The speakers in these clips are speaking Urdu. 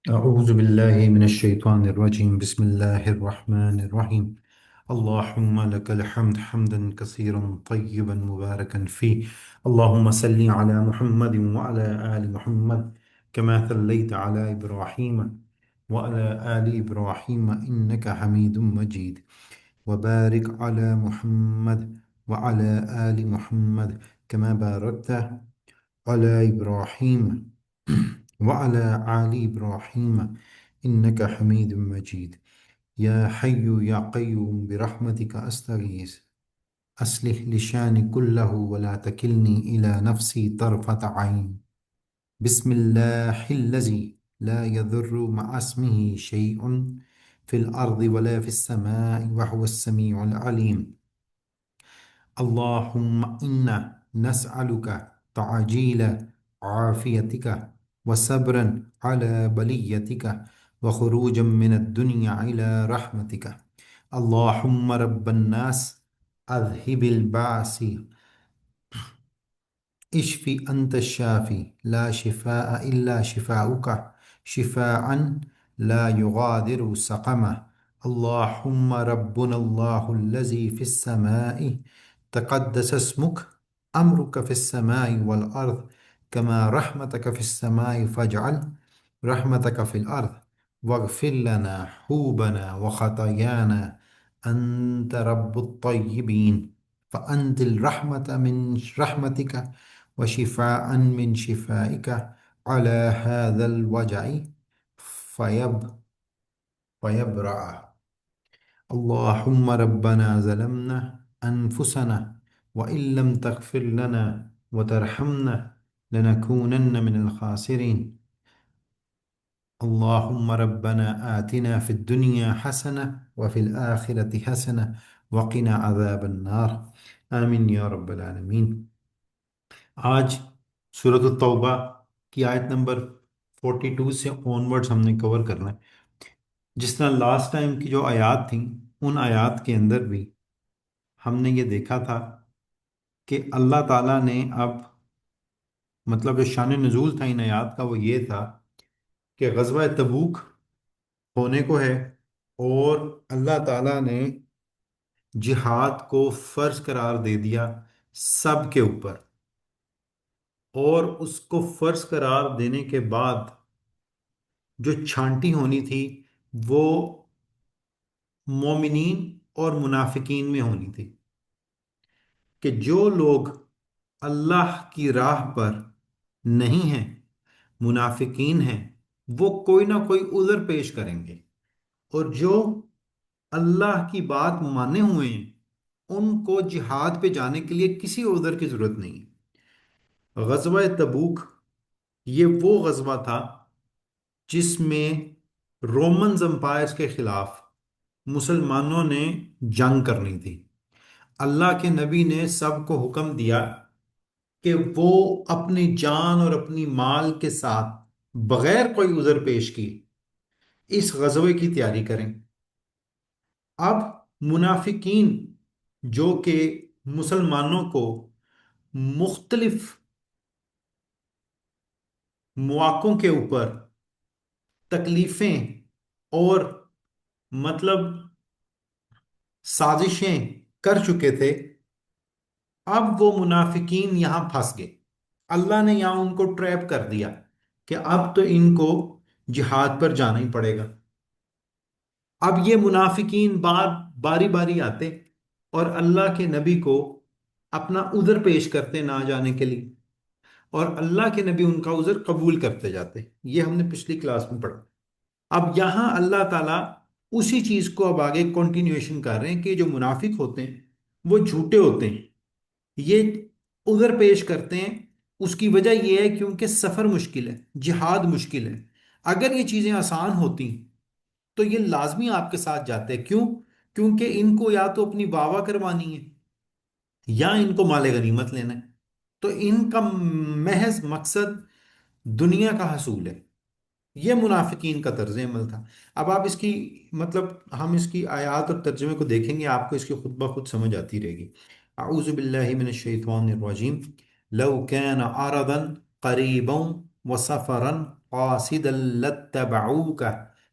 أعوذ بالله من الشيطان الرجيم. بسم الله الرحمن الرحيم. اللهم لك الحمد حمدا كثيرا طيبا مباركا فيه. اللهم صل على محمد وعلى آل محمد كما صليت على إبراهيم وعلى آل إبراهيم إنك حميد مجيد. وبارك على محمد وعلى آل محمد كما باركت على إبراهيم وعلى آل إبراهيم إنك حميد مجيد. يا حي يا قيوم برحمتك أستغيث أصلح لشاني كله ولا تكلني إلى نفسي طرفة عين. بسم الله الذي لا يضر مع اسمه شيء في الأرض ولا في السماء وهو السميع العليم. اللهم إنا نسألك تعجيل عافيتك وصبرا على بليتك وخروجا من الدنيا إلى رحمتك. اللهم رب الناس أذهب البعث اشفي أنت الشافي لا شفاء إلا شفاؤك شفاء لا يغادر سقما. اللهم ربنا الله الذي في السماء تقدس اسمك أمرك في السماء والأرض كما رحمتك في السماء فاجعل رحمتك في الأرض واغفر لنا حوبنا وخطايانا أنت رب الطيبين. فأنزل رحمة من رحمتك وشفاء من شفائك على هذا الوجع فيب فيبرأ. اللهم ربنا ظلمنا أنفسنا وإن لم تغفر لنا وترحمنا لنكونن من الخاسرين. اللهم ربنا آتنا في الدنيا حسنة وفي الآخرة حسنة وقنا عذاب النار. آمين يا رب العالمين. آج سورۃ التوبہ کی آیت نمبر 42 سے آن ورڈز ہم نے کور کرنا ہے۔ جس طرح لاسٹ ٹائم کی جو آیات تھیں ان آیات کے اندر بھی ہم نے یہ دیکھا تھا کہ اللہ تعالیٰ نے اب مطلب جو شان نزول تھا ان آیات کا وہ یہ تھا کہ غزوہ تبوک ہونے کو ہے، اور اللہ تعالیٰ نے جہاد کو فرض قرار دے دیا سب کے اوپر، اور اس کو فرض قرار دینے کے بعد جو چھانٹی ہونی تھی وہ مومنین اور منافقین میں ہونی تھی، کہ جو لوگ اللہ کی راہ پر نہیں ہیں، منافقین ہیں، وہ کوئی نہ کوئی عذر پیش کریں گے، اور جو اللہ کی بات مانے ہوئے ہیں ان کو جہاد پہ جانے کے لیے کسی عذر کی ضرورت نہیں ہے۔ غزوہ تبوک یہ وہ غزوہ تھا جس میں رومنز امپائرز کے خلاف مسلمانوں نے جنگ کرنی تھی۔ اللہ کے نبی نے سب کو حکم دیا کہ وہ اپنی جان اور اپنی مال کے ساتھ بغیر کوئی عذر پیش کی اس غزوے کی تیاری کریں۔ اب منافقین جو کہ مسلمانوں کو مختلف مواقعوں کے اوپر تکلیفیں اور مطلب سازشیں کر چکے تھے، اب وہ منافقین یہاں پھنس گئے۔ اللہ نے یہاں ان کو ٹریپ کر دیا کہ اب تو ان کو جہاد پر جانا ہی پڑے گا۔ اب یہ منافقین باری باری آتے اور اللہ کے نبی کو اپنا عذر پیش کرتے نہ جانے کے لیے، اور اللہ کے نبی ان کا عذر قبول کرتے جاتے۔ یہ ہم نے پچھلی کلاس میں پڑھا۔ اب یہاں اللہ تعالیٰ اسی چیز کو اب آگے کنٹینیوشن کر رہے ہیں کہ جو منافق ہوتے ہیں وہ جھوٹے ہوتے ہیں، یہ عذر پیش کرتے ہیں۔ اس کی وجہ یہ ہے کیونکہ سفر مشکل ہے، جہاد مشکل ہے۔ اگر یہ چیزیں آسان ہوتی تو یہ لازمی آپ کے ساتھ جاتے۔ کیوں؟ کیونکہ ان کو یا تو اپنی واہ واہ کروانی ہے یا ان کو مال غنیمت لینا ہے، تو ان کا محض مقصد دنیا کا حصول ہے۔ یہ منافقین کا طرز عمل تھا۔ اب آپ اس کی مطلب ہم اس کی آیات اور ترجمے کو دیکھیں گے، آپ کو اس کی خود بخود سمجھ آتی رہے گی۔ اعوذ باللہ من الشیطان الرجیم۔ لو کان عرضا قریبا وسفرا قاصدا لاتبعوك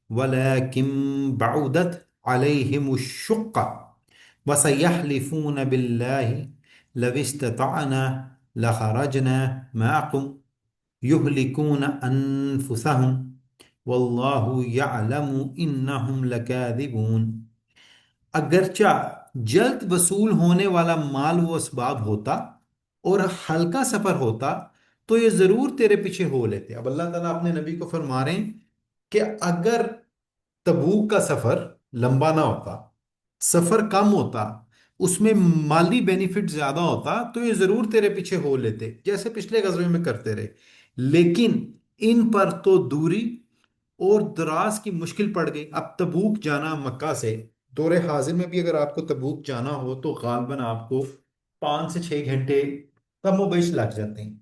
ولكن بعدت عليهم الشقة وسيحلفون بالله لو استطعنا لخرجنا معكم يهلكون أنفسهم والله يعلم إنهم لكاذبون۔ اگرچہ جلد وصول ہونے والا مال و اسباب ہوتا اور ہلکا سفر ہوتا تو یہ ضرور تیرے پیچھے ہو لیتے۔ اب اللہ تعالیٰ اپنے نبی کو فرما رہے ہیں کہ اگر تبوک کا سفر لمبا نہ ہوتا، سفر کم ہوتا، اس میں مالی بینیفٹ زیادہ ہوتا تو یہ ضرور تیرے پیچھے ہو لیتے جیسے پچھلے غزوے میں کرتے رہے، لیکن ان پر تو دوری اور دراز کی مشکل پڑ گئی۔ اب تبوک جانا مکہ سے، دور حاضر میں بھی اگر آپ کو تبوک جانا ہو تو غالباً آپ کو 5 سے 6 گھنٹے کم و بیش لگ جاتے ہیں۔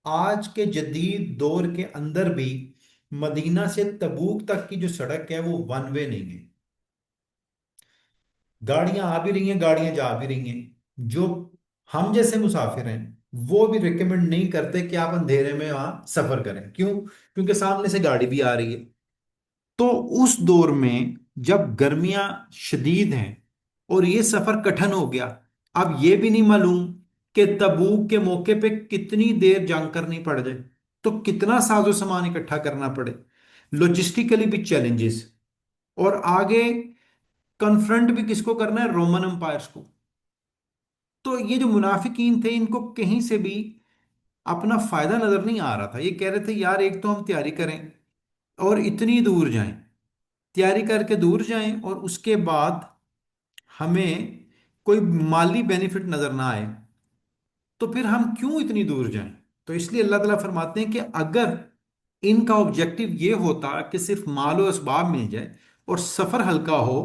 آج کے جدید دور کے اندر بھی مدینہ سے تبوک تک کی جو سڑک ہے وہ ون وے نہیں ہے، گاڑیاں آ بھی رہی ہیں، گاڑیاں جا بھی رہی ہیں۔ جو ہم جیسے مسافر ہیں وہ بھی ریکمینڈ نہیں کرتے کہ آپ اندھیرے میں وہاں سفر کریں، کیوں؟ کیونکہ سامنے سے گاڑی بھی آ رہی ہے۔ تو اس دور میں جب گرمیاں شدید ہیں اور یہ سفر کٹھن ہو گیا، اب یہ بھی نہیں معلوم کہ تبوک کے موقع پہ کتنی دیر جنگ کرنی پڑ جائے، تو کتنا ساز و سامان اکٹھا کرنا پڑے، لوجسٹیکلی بھی چیلنجز، اور آگے کنفرنٹ بھی کس کو کرنا ہے؟ رومن امپائرس کو۔ تو یہ جو منافقین تھے ان کو کہیں سے بھی اپنا فائدہ نظر نہیں آ رہا تھا۔ یہ کہہ رہے تھے یار ایک تو ہم تیاری کریں اور اتنی دور جائیں، تیاری کر کے دور جائیں اور اس کے بعد ہمیں کوئی مالی بینیفٹ نظر نہ آئے تو پھر ہم کیوں اتنی دور جائیں؟ تو اس لیے اللہ تعالیٰ فرماتے ہیں کہ اگر ان کا آبجیکٹو یہ ہوتا کہ صرف مال و اسباب مل جائے اور سفر ہلکا ہو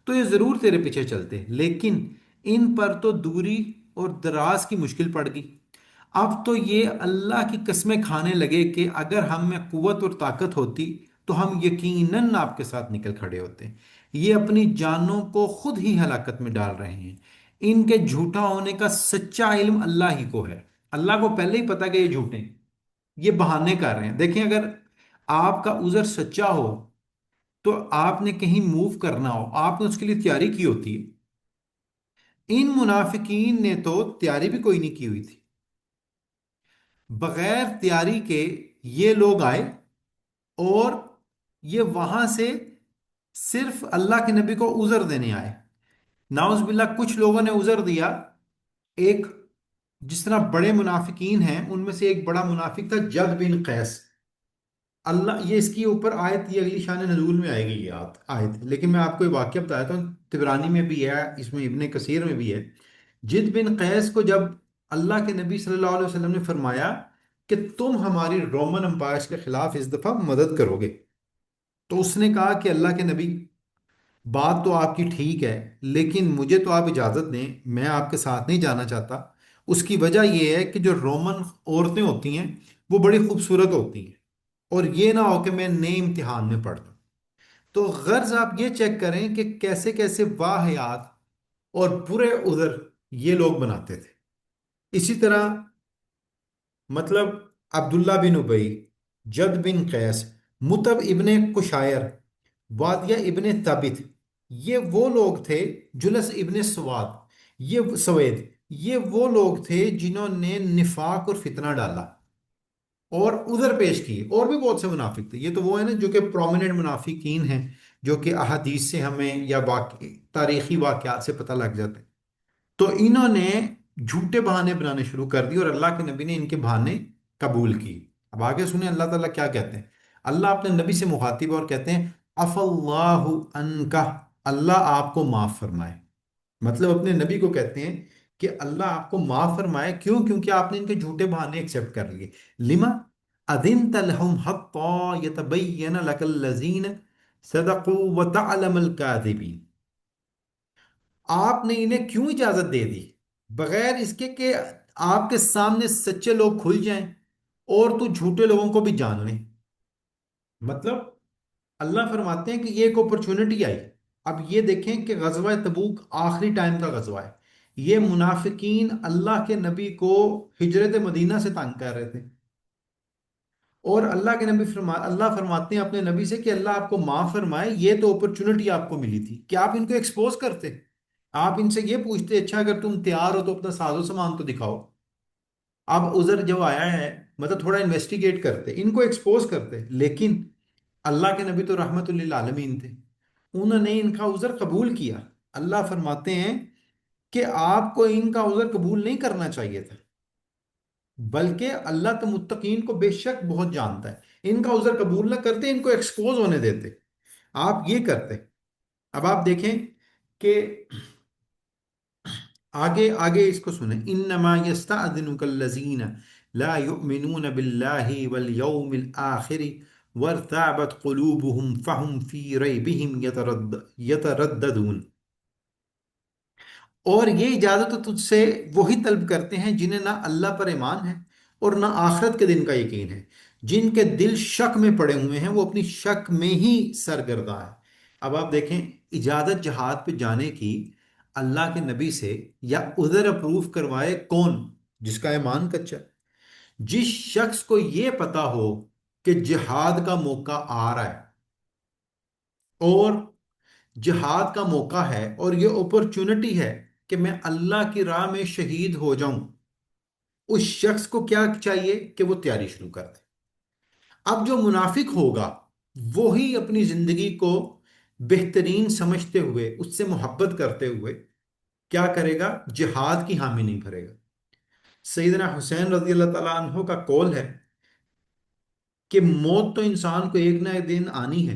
تو یہ ضرور تیرے پیچھے چلتے، لیکن ان پر تو دوری اور دراز کی مشکل پڑ گئی۔ اب تو یہ اللہ کی قسمیں کھانے لگے کہ اگر ہم میں قوت اور طاقت ہوتی تو ہم یقیناً آپ کے ساتھ نکل کھڑے ہوتے۔ یہ اپنی جانوں کو خود ہی ہلاکت میں ڈال رہے ہیں۔ ان کے جھوٹا ہونے کا سچا علم اللہ ہی کو ہے، اللہ کو پہلے ہی پتا کہ یہ جھوٹے ہیں، یہ بہانے کر رہے ہیں۔ دیکھیں اگر آپ کا عذر سچا ہو تو آپ نے کہیں موو کرنا ہو، آپ نے اس کے لیے تیاری کی ہوتی ہے۔ ان منافقین نے تو تیاری بھی کوئی نہیں کی ہوئی تھی، بغیر تیاری کے یہ لوگ آئے اور یہ وہاں سے صرف اللہ کے نبی کو عذر دینے آئے۔ ناؤز باللہ کچھ لوگوں نے عذر دیا، ایک جس طرح بڑے منافقین ہیں ان میں سے ایک بڑا منافق تھا جد بن قیس۔ اللہ یہ اس کی اوپر آیت، یہ اگلی شان نزول میں آئے گی یہ آیت، لیکن میں آپ کو یہ واقعہ بتایا تھا، طبرانی میں بھی ہے، اس میں ابن کثیر میں بھی ہے۔ جد بن قیس کو جب اللہ کے نبی صلی اللہ علیہ وسلم نے فرمایا کہ تم ہماری رومن امپائرس کے خلاف اس دفعہ مدد کرو گے، تو اس نے کہا کہ اللہ کے نبی بات تو آپ کی ٹھیک ہے لیکن مجھے تو آپ اجازت دیں، میں آپ کے ساتھ نہیں جانا چاہتا۔ اس کی وجہ یہ ہے کہ جو رومن عورتیں ہوتی ہیں وہ بڑی خوبصورت ہوتی ہیں اور یہ نہ ہو کہ میں نئے امتحان میں پڑ جاؤں۔ تو غرض آپ یہ چیک کریں کہ کیسے کیسے واہیات اور برے عذر یہ لوگ بناتے تھے۔ اسی طرح مطلب عبداللہ بن ابی، جد بن قیس، مطب ابن قشائر، وادیہ ابن ثابت، یہ وہ لوگ تھے، جلس ابن سوید، یہ وہ لوگ تھے جنہوں نے نفاق اور فتنہ ڈالا اور عذر پیش کیے۔ اور بھی بہت سے منافق تھے، یہ تو وہ ہیں نا جو کہ پرومیننٹ منافقین ہیں، جو کہ احادیث سے ہمیں یا تاریخی واقعات سے پتہ لگ جاتے ہیں۔ تو انہوں نے جھوٹے بہانے بنانے شروع کر دی اور اللہ کے نبی نے ان کے بہانے قبول کی۔ اب آگے سنیں اللہ تعالیٰ کیا کہتے ہیں۔ اللہ اپنے نبی سے مخاطب اور کہتے ہیں اف اللہ عنکا، اللہ آپ کو معاف فرمائے۔ مطلب اپنے نبی کو کہتے ہیں کہ اللہ آپ کو معاف فرمائے، کیوں؟ کیونکہ آپ نے ان کے جھوٹے بہانے ایکسیپٹ کر لیے۔ لما اذنت لهم حتى يتبين لك الذين صدقوا وتعلم الكاذبين، آپ نے انہیں کیوں اجازت دے دی بغیر اس کے کہ آپ کے سامنے سچے لوگ کھل جائیں اور تو جھوٹے لوگوں کو بھی جان لیں۔ مطلب اللہ فرماتے ہیں کہ یہ ایک اپرچونٹی آئی۔ اب یہ دیکھیں کہ غزوہ تبوک آخری ٹائم کا غزوہ ہے، یہ منافقین اللہ کے نبی کو ہجرت مدینہ سے تنگ کر رہے تھے اور اللہ فرماتے ہیں اپنے نبی سے کہ اللہ آپ کو معاف فرمائے، یہ تو اپرچونٹی آپ کو ملی تھی کہ آپ ان کو ایکسپوز کرتے، آپ ان سے یہ پوچھتے اچھا اگر تم تیار ہو تو اپنا ساز و سامان تو دکھاؤ۔ اب عذر جو آیا ہے، مطلب تھوڑا انویسٹیگیٹ کرتے، ان کو ایکسپوز کرتے، لیکن اللہ کے نبی تو رحمت للعالمین تھے، انہوں نے ان کا عذر قبول کیا۔ اللہ فرماتے ہیں کہ آپ کو ان کا عذر قبول نہیں کرنا چاہیے تھا، بلکہ اللہ تو متقین کو بے شک بہت جانتا ہے، ان کا عذر قبول نہ کرتے، ان کو ایکسپوز ہونے دیتے، آپ یہ کرتے۔ اب آپ دیکھیں کہ آگے آگے اس کو سنیں، انما یستأذنک الذین لا یؤمنون باللہ والیوم الآخر وارتابت قلوبهم فهم فی ریبہم یترددون۔ اور یہ اجازت تو تجھ سے وہی طلب کرتے ہیں جنہیں نہ اللہ پر ایمان ہے اور نہ آخرت کے دن کا یقین ہے، جن کے دل شک میں پڑے ہوئے ہیں، وہ اپنی شک میں ہی سرگرداں ہے۔ اب آپ دیکھیں، اجازت جہاد پہ جانے کی اللہ کے نبی سے یا عذر اپروف کروائے کون؟ جس کا ایمان کچا، جس شخص کو یہ پتا ہو کہ جہاد کا موقع آ رہا ہے، اور جہاد کا موقع ہے اور یہ اپرچونٹی ہے کہ میں اللہ کی راہ میں شہید ہو جاؤں، اس شخص کو کیا چاہیے کہ وہ تیاری شروع کر دے۔ اب جو منافق ہوگا وہی اپنی زندگی کو بہترین سمجھتے ہوئے، اس سے محبت کرتے ہوئے کیا کرے گا؟ جہاد کی حامی نہیں بھرے گا۔ سیدنا حسین رضی اللہ تعالیٰ عنہ کا قول ہے کہ موت تو انسان کو ایک نہ ایک دن آنی ہے،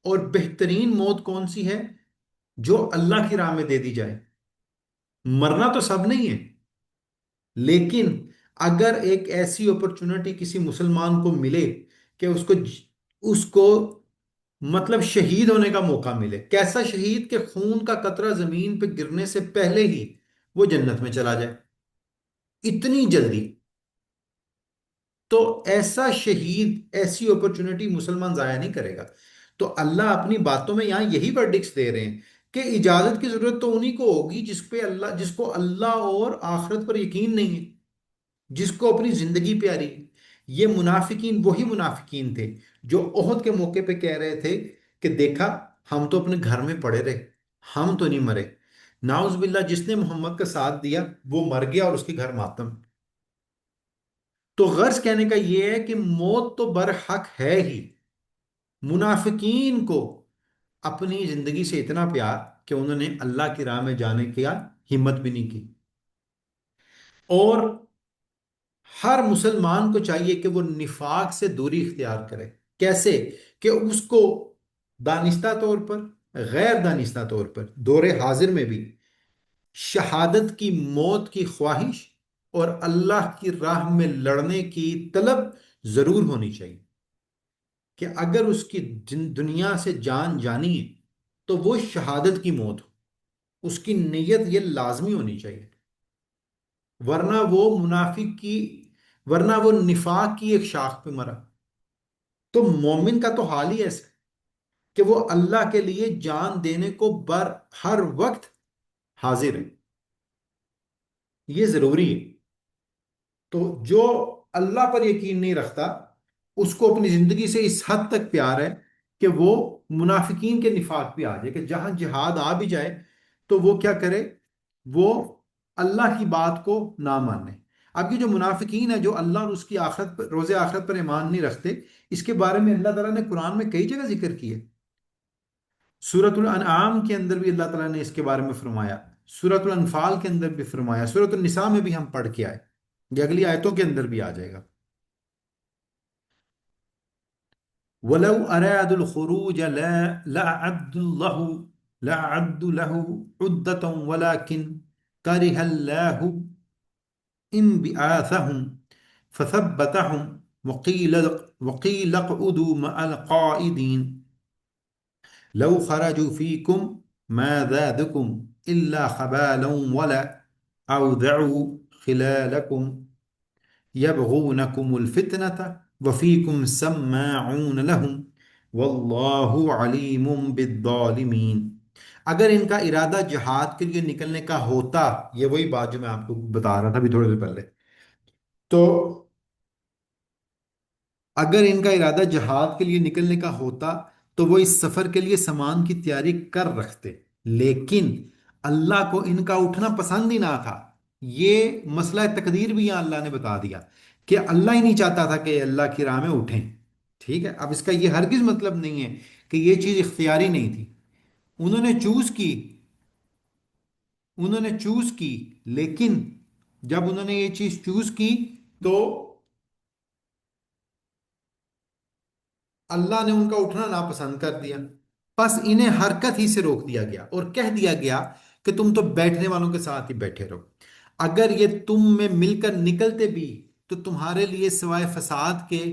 اور بہترین موت کون سی ہے؟ جو اللہ کی راہ میں دے دی جائے۔ مرنا تو سب نہیں ہے، لیکن اگر ایک ایسی اپرچونٹی کسی مسلمان کو ملے کہ اس کو مطلب شہید ہونے کا موقع ملے، کیسا شہید کہ خون کا قطرہ زمین پہ گرنے سے پہلے ہی وہ جنت میں چلا جائے، اتنی جلدی، تو ایسا شہید، ایسی اپرچونٹی مسلمان ضائع نہیں کرے گا۔ تو اللہ اپنی باتوں میں یہاں یہی ورڈکٹس دے رہے ہیں کہ اجازت کی ضرورت تو انہی کو ہوگی جس کو اللہ اور آخرت پر یقین نہیں ہے، جس کو اپنی زندگی پیاری ہے۔ یہ منافقین وہی منافقین تھے جو احد کے موقع پہ کہہ رہے تھے کہ دیکھا، ہم تو اپنے گھر میں پڑے رہے، ہم تو نہیں مرے۔ ناؤز باللہ، جس نے محمد کا ساتھ دیا وہ مر گیا اور اس کے گھر ماتم۔ تو غرض کہنے کا یہ ہے کہ موت تو برحق ہے ہی، منافقین کو اپنی زندگی سے اتنا پیار کہ انہوں نے اللہ کی راہ میں جانے کی ہمت بھی نہیں کی۔ اور ہر مسلمان کو چاہیے کہ وہ نفاق سے دوری اختیار کرے۔ کیسے؟ کہ اس کو دانستہ طور پر، غیر دانستہ طور پر، دور حاضر میں بھی شہادت کی موت کی خواہش اور اللہ کی راہ میں لڑنے کی طلب ضرور ہونی چاہیے، کہ اگر اس کی دنیا سے جان جانی ہے تو وہ شہادت کی موت ہو، اس کی نیت یہ لازمی ہونی چاہیے، ورنہ وہ منافق کی، ورنہ وہ نفاق کی ایک شاخ پہ مرا۔ تو مومن کا تو حال ہی ایسا ہے کہ وہ اللہ کے لیے جان دینے کو ہر وقت حاضر ہے، یہ ضروری ہے۔ تو جو اللہ پر یقین نہیں رکھتا، اس کو اپنی زندگی سے اس حد تک پیار ہے کہ وہ منافقین کے نفاق پہ آ جائے، کہ جہاں جہاد آ بھی جائے تو وہ کیا کرے؟ وہ اللہ کی بات کو نہ مانے۔ اب یہ جو منافقین ہیں جو اللہ اور اس کی آخرت پر، روز آخرت پر ایمان نہیں رکھتے، اس کے بارے میں اللہ تعالیٰ نے قرآن میں کئی جگہ ذکر کیا ہے۔ سورۃ الانعام کے اندر بھی اللہ تعالیٰ نے اس کے بارے میں فرمایا، سورۃ الانفال کے اندر بھی فرمایا، سورۃ النساء میں بھی ہم پڑھ کے آئے، یہ اگلی آیتوں کے اندر بھی آ جائے گا۔ وَلَوْ أَرَادُوا الْخُرُوجَ لَأَعَدُّوا لَهُ عُدَّةً وَلَكِنْ كَرِهَ اللَّهُ انبعاثهم فثبتهم وقيل اقعدوا مع القائدين لو خرجوا فيكم ما زادكم إلا خبالا ولا أوضعوا خلالكم يبغونكم الفتنة وفيكم سماعون لهم والله عليم بالظالمين۔ اگر ان کا ارادہ جہاد کے لیے نکلنے کا ہوتا، یہ وہی بات جو میں آپ کو بتا رہا تھا ابھی تھوڑی دیر پہلے، تو اگر ان کا ارادہ جہاد کے لیے نکلنے کا ہوتا تو وہ اس سفر کے لیے سامان کی تیاری کر رکھتے، لیکن اللہ کو ان کا اٹھنا پسند ہی نہ تھا۔ یہ مسئلہ تقدیر بھی یہاں اللہ نے بتا دیا کہ اللہ ہی نہیں چاہتا تھا کہ اللہ کی راہ میں اٹھیں۔ ٹھیک ہے، اب اس کا یہ ہرگز مطلب نہیں ہے کہ یہ چیز اختیاری نہیں تھی، انہوں نے چوز کی، انہوں نے چوز کی، لیکن جب انہوں نے یہ چیز چوز کی تو اللہ نے ان کا اٹھنا ناپسند کر دیا، بس انہیں حرکت ہی سے روک دیا گیا اور کہہ دیا گیا کہ تم تو بیٹھنے والوں کے ساتھ ہی بیٹھے رہو۔ اگر یہ تم میں مل کر نکلتے بھی تو تمہارے لیے سوائے فساد کے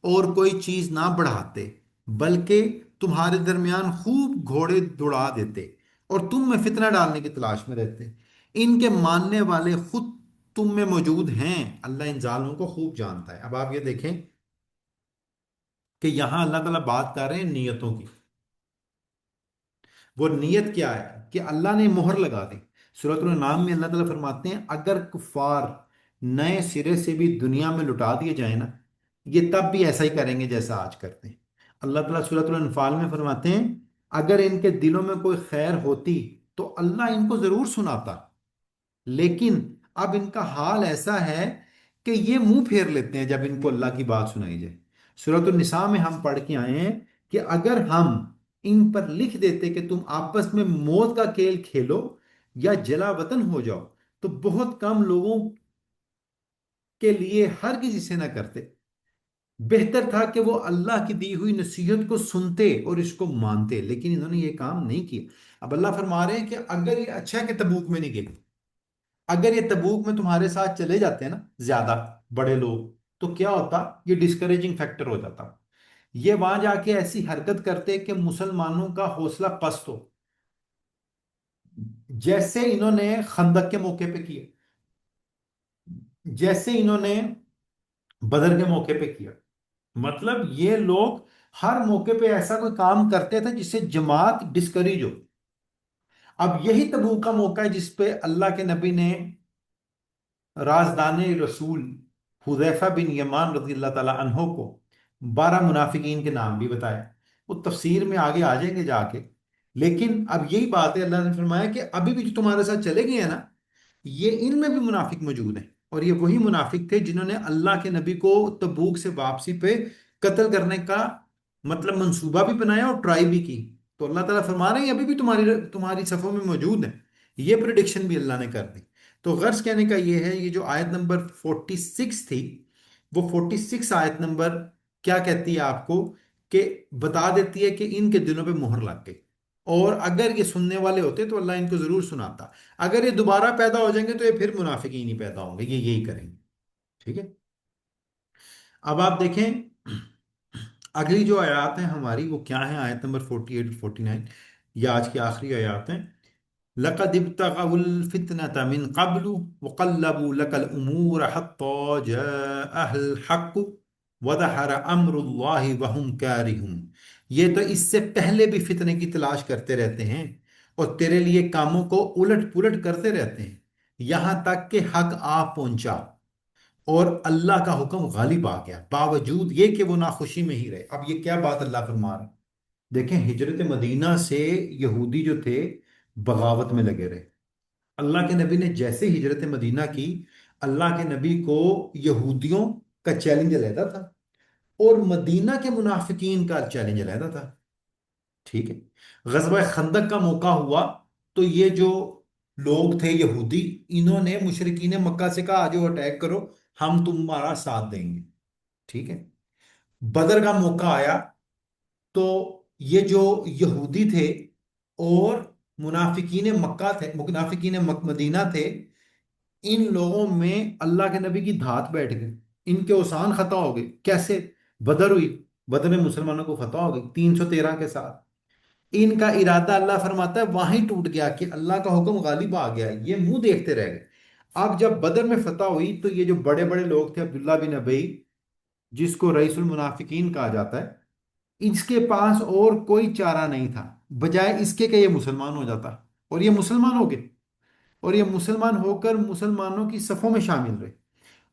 اور کوئی چیز نہ بڑھاتے، بلکہ تمہارے درمیان خوب گھوڑے دوڑا دیتے اور تم میں فتنہ ڈالنے کی تلاش میں رہتے۔ ان کے ماننے والے خود تم میں موجود ہیں، اللہ ان ظالموں کو خوب جانتا ہے۔ اب آپ یہ دیکھیں کہ یہاں اللہ تعالیٰ بات کر رہے ہیں نیتوں کی۔ وہ نیت کیا ہے کہ اللہ نے مہر لگا دی۔ سورۃ الانعام میں اللہ تعالیٰ فرماتے ہیں اگر کفار نئے سرے سے بھی دنیا میں لٹا دیے جائیں نا، یہ تب بھی ایسا ہی کریں گے جیسا آج کرتے ہیں۔ اللہ تعالیٰ سورۃ الانفال میں فرماتے ہیں اگر ان کے دلوں میں کوئی خیر ہوتی تو اللہ ان کو ضرور سناتا، لیکن اب ان کا حال ایسا ہے کہ یہ منہ پھیر لیتے ہیں جب ان کو اللہ کی بات سنائی جائے۔ سورۃ النساء میں ہم پڑھ کے آئے ہیں کہ اگر ہم ان پر لکھ دیتے کہ تم آپس میں موت کا کھیل کھیلو یا جلا وطن ہو جاؤ تو بہت کم لوگوں کے لیے ہرگز اسے نہ کرتے، بہتر تھا کہ وہ اللہ کی دی ہوئی نصیحت کو سنتے اور اس کو مانتے، لیکن انہوں نے یہ کام نہیں کیا۔ اب اللہ فرما رہے ہیں کہ اگر یہ اچھا ہے کہ تبوک میں نہیں گئے، اگر یہ تبوک میں تمہارے ساتھ چلے جاتے ہیں نا زیادہ بڑے لوگ، تو کیا ہوتا، یہ ڈسکریجنگ فیکٹر ہو جاتا، یہ وہاں جا کے ایسی حرکت کرتے کہ مسلمانوں کا حوصلہ پست ہو، جیسے انہوں نے خندق کے موقع پہ کیا، جیسے انہوں نے بدر کے موقع پہ کیا۔ مطلب یہ لوگ ہر موقع پہ ایسا کوئی کام کرتے تھے جس سے جماعت ڈسکریج ہو۔ اب یہی تبوک کا موقع ہے جس پہ اللہ کے نبی نے رازدان رسول حذیفہ بن یمان رضی اللہ تعالی عنہ کو 12 منافقین کے نام بھی بتائے، وہ تفسیر میں آگے آ جائیں گے جا کے، لیکن اب یہی بات ہے، اللہ نے فرمایا کہ ابھی بھی جو تمہارے ساتھ چلے گئے ہیں نا، یہ ان میں بھی منافق موجود ہیں، اور یہ وہی منافق تھے جنہوں نے اللہ کے نبی کو تبوک سے واپسی پہ قتل کرنے کا مطلب منصوبہ بھی بنایا اور ٹرائی بھی کی۔ تو اللہ تعالیٰ فرما رہے ہیں یہ ابھی بھی تمہاری صفوں میں موجود ہیں، یہ پریڈکشن بھی اللہ نے کر دی۔ تو غرض کہنے کا یہ ہے، یہ جو آیت نمبر 46 تھی، وہ 46 آیت نمبر کیا کہتی ہے آپ کو، کہ بتا دیتی ہے کہ ان کے دلوں پہ مہر لگ گئی، اور اگر یہ سننے والے ہوتے تو اللہ ان کو ضرور سناتا، اگر یہ دوبارہ پیدا ہو جائیں گے تو یہ پھر منافقین ہی پیدا ہوں گے، یہ یہی کریں گے۔ ٹھیک ہے، اب آپ دیکھیں اگلی جو آیات ہیں ہماری وہ کیا ہیں، آیت نمبر 48 اور 49، یہ آج کی آخری آیات ہیں۔ لقد ابتغوا الفتنة من قبل وقلبوا لك الأمور حتى جاء الحق وظهر أمر الله وهم كارهون۔ یہ تو اس سے پہلے بھی فتنے کی تلاش کرتے رہتے ہیں اور تیرے لیے کاموں کو الٹ پلٹ کرتے رہتے ہیں یہاں تک کہ حق آ پہنچا اور اللہ کا حکم غالب آ گیا، باوجود یہ کہ وہ ناخوشی میں ہی رہے۔ اب یہ کیا بات اللہ فرما رہے ہیں؟ دیکھیں ہجرت مدینہ سے یہودی جو تھے بغاوت میں لگے رہے، اللہ کے نبی نے جیسے ہجرت مدینہ کی، اللہ کے نبی کو یہودیوں کا چیلنج علیحدہ تھا اور مدینہ کے منافقین کا چیلنج علیحدہ تھا۔ ٹھیک ہے، غزوہ خندق کا موقع ہوا تو یہ جو لوگ تھے یہودی، انہوں نے مشرکین مکہ سے کہا آجو اٹیک کرو، ہم تمہارا ساتھ دیں گے۔ ٹھیک ہے، بدر کا موقع آیا تو یہ جو یہودی تھے اور منافقین مدینہ تھے، ان لوگوں میں اللہ کے نبی کی دھات بیٹھ گئی، ان کے اوسان خطا ہو گئے۔ کیسے؟ بدر ہوئی، بدر میں مسلمانوں کو فتح ہو گئی 313 کے ساتھ، ان کا ارادہ اللہ فرماتا ہے وہاں ہی ٹوٹ گیا کہ اللہ کا حکم غالب آ گیا، یہ منہ دیکھتے رہ گئے۔ اب جب بدر میں فتح ہوئی تو یہ جو بڑے بڑے لوگ تھے، عبداللہ بن ابی جس کو رئیس المنافقین کہا جاتا ہے، اس کے پاس اور کوئی چارہ نہیں تھا بجائے اس کے کہ یہ مسلمان ہو جاتا، اور یہ مسلمان ہو گئے، اور یہ مسلمان ہو کر مسلمانوں کی صفوں میں شامل رہے،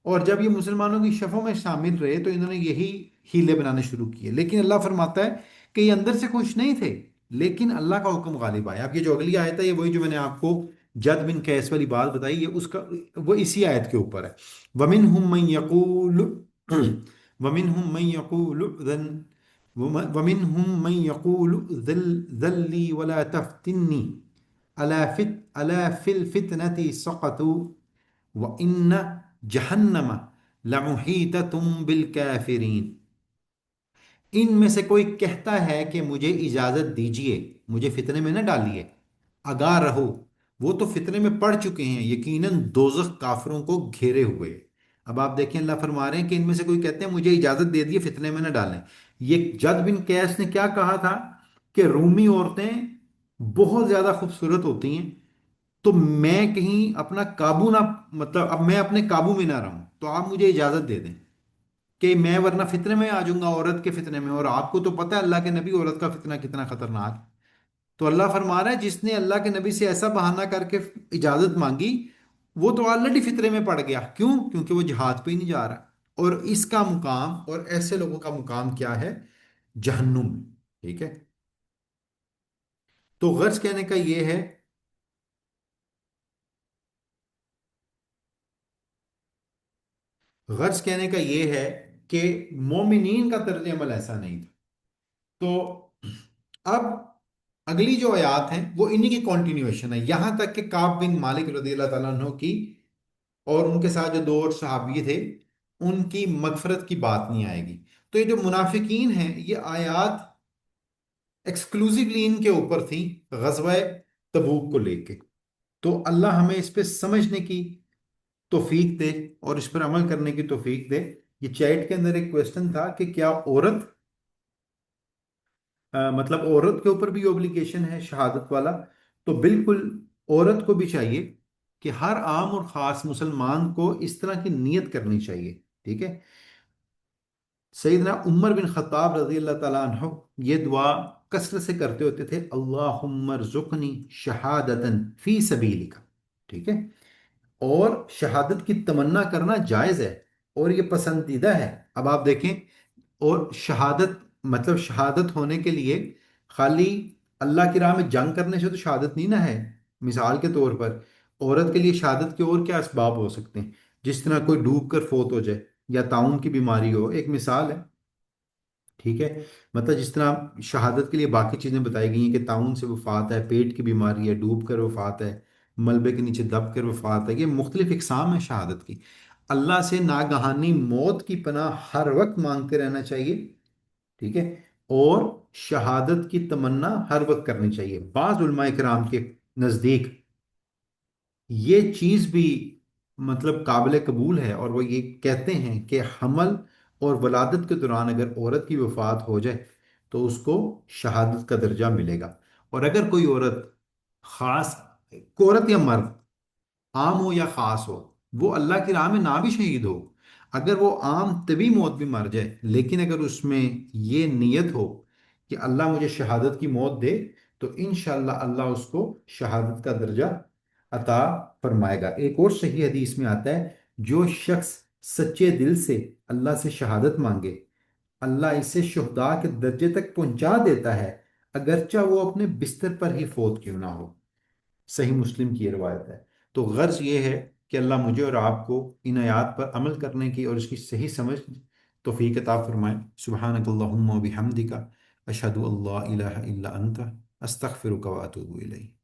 اور جب یہ مسلمانوں کی صفوں میں شامل رہے تو انہوں نے یہی ہیلے بنانے شروع کیے، لیکن اللہ فرماتا ہے کہ یہ اندر سے خوش نہیں تھے، لیکن اللہ کا حکم غالب آیا۔ اب یہ جو اگلی آیت ہے، یہ وہی جو میں نے آپ کو جد بن قیس والی بات بتائی، یہ اس کا وہ اسی آیت کے اوپر ہے۔ وَمِنْهُمْ مَنْ يَقُولُ وَمِنْهُمْ مَنْ يَقُولُ وَمِنْهُمْ مَنْ يَقُولُ ذَلِّي وَلَا تَفْتِنِّي أَلَا فِي الْفِتْنَةِ سَقَطُوا وَإِنَّ جَهَنَّمَ لَمُحِيطَةٌ بِالْكَافِرِينَ۔ ان میں سے کوئی کہتا ہے کہ مجھے اجازت دیجئے، مجھے فتنے میں نہ ڈالیے، آگاہ رہو، وہ تو فتنے میں پڑ چکے ہیں، یقیناً دوزخ کافروں کو گھیرے ہوئے ہے۔ اب آپ دیکھیں اللہ فرما رہے ہیں کہ ان میں سے کوئی کہتے ہیں مجھے اجازت دے دیے، فتنے میں نہ ڈالیں۔ یہ جد بن قیس نے کیا کہا تھا کہ رومی عورتیں بہت زیادہ خوبصورت ہوتی ہیں، تو میں کہیں اپنا قابو نہ، مطلب اب میں اپنے قابو میں نہ رہوں، تو آپ مجھے اجازت دے دیں کہ میں ورنہ فتنے میں آ جاؤں گا، عورت کے فتنے میں، اور آپ کو تو پتہ ہے اللہ کے نبی عورت کا فتنہ کتنا خطرناک ہے۔ تو اللہ فرما رہا ہے جس نے اللہ کے نبی سے ایسا بہانہ کر کے اجازت مانگی، وہ تو آلریڈی فطرے میں پڑ گیا۔ کیوں؟ کیونکہ وہ جہاد پہ ہی نہیں جا رہا۔ اور اس کا مقام اور ایسے لوگوں کا مقام کیا ہے؟ جہنم میں۔ ٹھیک ہے؟ تو غرض کہنے کا یہ ہے، غرض کہنے کا یہ ہے کہ مومنین کا طرز عمل ایسا نہیں تھا۔ تو اب اگلی جو آیات ہیں وہ انہی کی کنٹینیویشن ہے، یہاں تک کہ کعب بن مالک رضی اللہ تعالیٰ عنہ کی اور ان کے ساتھ جو دو اور صحابی تھے ان کی مغفرت کی بات نہیں آئے گی۔ تو یہ جو منافقین ہیں، یہ آیات ایکسکلوزیولی ان کے اوپر تھی غزوہ تبوک کو لے کے۔ تو اللہ ہمیں اس پہ سمجھنے کی توفیق دے اور اس پر عمل کرنے کی توفیق دے۔ یہ چیٹ کے اندر ایک کویسچن تھا کہ کیا عورت مطلب عورت کے اوپر بھی اوبلیگیشن ہے شہادت والا؟ تو بالکل عورت کو بھی چاہیے کہ ہر عام اور خاص مسلمان کو اس طرح کی نیت کرنی چاہیے۔ ٹھیک ہے؟ سیدنا عمر بن خطاب رضی اللہ تعالیٰ عنہ یہ دعا کثرت سے کرتے ہوتے تھے، اللہم ارزقنی شہادتا فی سبیلک۔ ٹھیک ہے؟ اور شہادت کی تمنا کرنا جائز ہے اور یہ پسندیدہ ہے۔ اب آپ دیکھیں، اور شہادت مطلب شہادت ہونے کے لیے خالی اللہ کی راہ میں جنگ کرنے سے تو شہادت نہیں نہ ہے۔ مثال کے طور پر عورت کے لیے شہادت کے اور کیا اسباب ہو سکتے ہیں؟ جس طرح کوئی ڈوب کر فوت ہو جائے یا طاعون کی بیماری ہو، ایک مثال ہے۔ ٹھیک ہے؟ مطلب جس طرح شہادت کے لیے باقی چیزیں بتائی گئی ہیں کہ طاعون سے وفات ہے، پیٹ کی بیماری ہے، ڈوب کر وفات ہے، ملبے کے نیچے دب کر وفات ہے، یہ مختلف اقسام ہے شہادت کی۔ اللہ سے ناگہانی موت کی پناہ ہر وقت مانگتے رہنا چاہیے۔ ٹھیک ہے؟ اور شہادت کی تمنا ہر وقت کرنی چاہیے۔ بعض علماء کرام کے نزدیک یہ چیز بھی مطلب قابل قبول ہے، اور وہ یہ کہتے ہیں کہ حمل اور ولادت کے دوران اگر عورت کی وفات ہو جائے تو اس کو شہادت کا درجہ ملے گا۔ اور اگر کوئی عورت خاص، عورت یا مرد، عام ہو یا خاص ہو، وہ اللہ کی راہ میں نہ بھی شہید ہو، اگر وہ عام طبی موت بھی مر جائے، لیکن اگر اس میں یہ نیت ہو کہ اللہ مجھے شہادت کی موت دے، تو انشاءاللہ اللہ اس کو شہادت کا درجہ عطا فرمائے گا۔ ایک اور صحیح حدیث میں آتا ہے، جو شخص سچے دل سے اللہ سے شہادت مانگے، اللہ اسے شہداء کے درجے تک پہنچا دیتا ہے، اگرچہ وہ اپنے بستر پر ہی فوت کیوں نہ ہو۔ صحیح مسلم کی یہ روایت ہے۔ تو غرض یہ ہے کہ اللہ مجھے اور آپ کو ان آیات پر عمل کرنے کی اور اس کی صحیح سمجھ توفیق عطا فرمائے۔ سبحانک اللہم و بحمدک، اشہد ان لا الہ الا انت، استغفرک و اتوب الیک۔